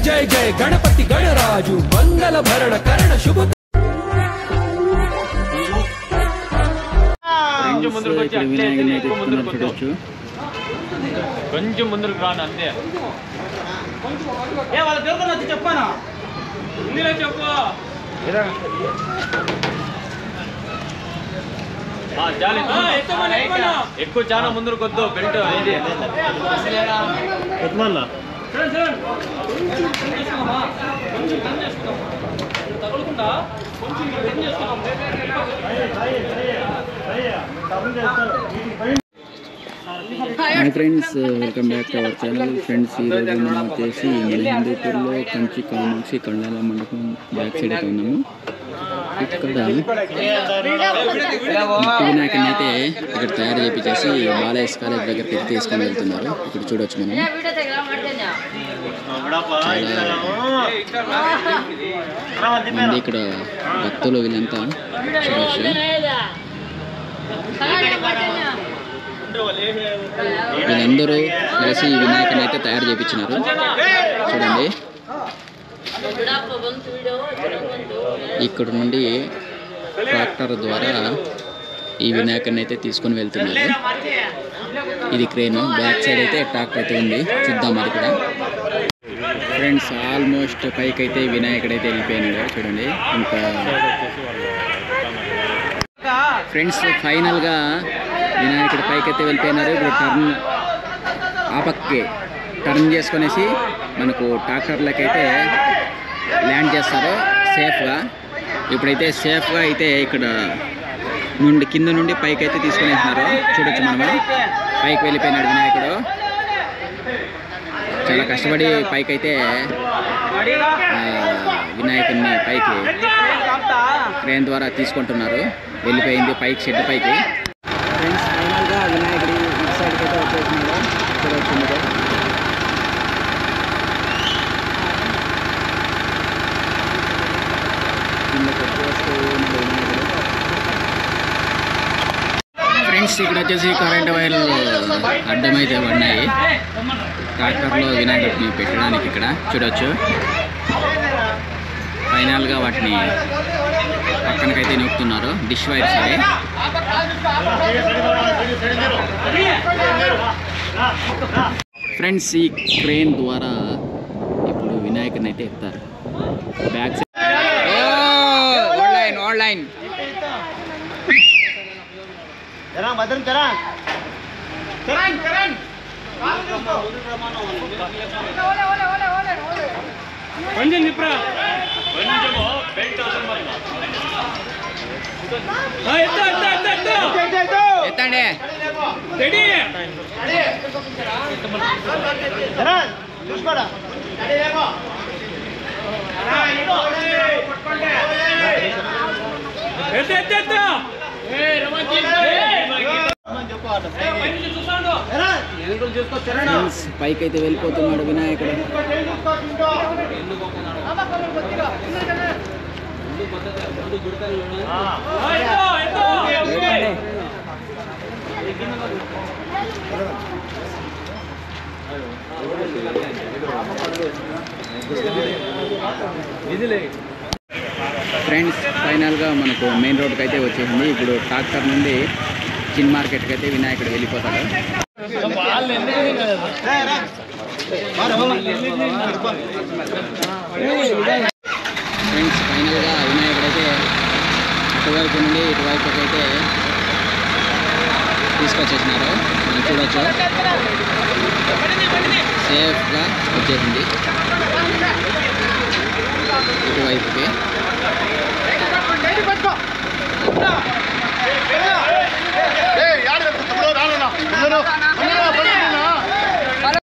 जय जय गणपति गणराजु मंगल भरण करण शुभ కొంచెం ముందుకు రాను అంతే ఏ వాళ్ళ దేవుడు వచ్చి చెప్పానా ఇందులో చెప్పు ఎక్కువ చాలా ముందుకు వద్దు బెల్ట్ ఇది తగులుకుంటా కొంచెం hi friends welcome back to our channel friends వచ్చేసి హిందూపూర్లో కంచి కామాక్షి కళ్యాణ మండపం బ్యాక్ సైడ్ అయితే ఉన్నాము ఇక్కడ వినాయకుని అయితే ఇక్కడ తయారు చేయించేసి బాలయ్య కాలేజ్ దగ్గరికి తీసుకొని వెళ్తున్నారు ఇక్కడ చూడొచ్చు మనం మంది ఇక్కడ భక్తులు వీళ్ళంతా చూడొచ్చు వీళ్ళందరూ కలిసి ఈ వినాయకుని అయితే తయారు చేయించినారు చూడండి ఇక్కడ నుండి ట్రాక్టర్ ద్వారా ఈ వినాయకుని అయితే తీసుకొని వెళ్తున్నారు ఇది క్రేన్ బ్యాక్ సైడ్ అయితే ట్రాక్టర్ అయితే ఉంది చూద్దాం అది కూడా ఫ్రెండ్స్ ఆల్మోస్ట్ పైకి అయితే వినాయకుడు అయితే వెళ్ళిపోయినాడు చూడండి ఇంకా ఫ్రెండ్స్ ఫైనల్గా వినాయకుడి పైకి అయితే వెళ్ళిపోయినారు ఇప్పుడు ఆ పక్కకి టర్న్ చేసుకునేసి మనకు ట్రాక్టర్లకి అయితే ల్యాండ్ చేస్తారు సేఫ్గా ఇప్పుడైతే సేఫ్గా అయితే ఇక్కడ నుండి కింద నుండి పైకి అయితే తీసుకొని వెళ్తున్నారు చూడొచ్చు మనము పైకి వెళ్ళిపోయినాడు వినాయకుడు చాలా కష్టపడి పైకి అయితే వినాయకుడిని పైకి క్రేన్ ద్వారా తీసుకుంటున్నారు వెళ్ళిపోయింది పైకి షెడ్ పైకి ఫ్రెండ్స్ ఫైనల్గా వినాయకుడి ఇటు సైడ్కి అయితే వచ్చేసినాడు చూడొచ్చు మీరు ఫ్రెండ్స్ ఇక్కడ వచ్చేసి కరెంట్ వైర్లు అడ్డమైతే పడినాయి ట్రాక్టర్లో వినాయకుడిని పెట్టడానికి ఇక్కడ చూడొచ్చు ఫైనల్గా వాటిని పక్కనకైతే నొక్కుతున్నారు డిష్ వైర్స్ అవి ఫ్రెండ్స్ ఈ క్రేన్ ద్వారా ఇప్పుడు వినాయకుని అయితే ఎత్తారు బ్యాక్ సైడ్ ఆన్లైన్ కొంచెం నిప్రా కొంచెము బెల్ట్ అవసరం ఎత్తండి రెడీ చూసుకోడా పైకి అయితే వెళ్ళిపోతున్నాడు వినాయకుడు ఫ్రెండ్స్ ఫైనల్గా మనకు మెయిన్ రోడ్కి అయితే వచ్చేసింది ఇప్పుడు ట్రాక్టర్ నుండి చిన్ మార్కెట్కి అయితే వినాయకుడు వెళ్ళిపోతాడు ఫ్రెండ్స్ ఫైనల్గా వినాయకుడు అయితే అటువైపు నుండి ఇటువైపుకి అయితే తీసుకొచ్చేసినారు మనం చూడొచ్చు సేఫ్గా వచ్చేసింది ఇటువైపుకి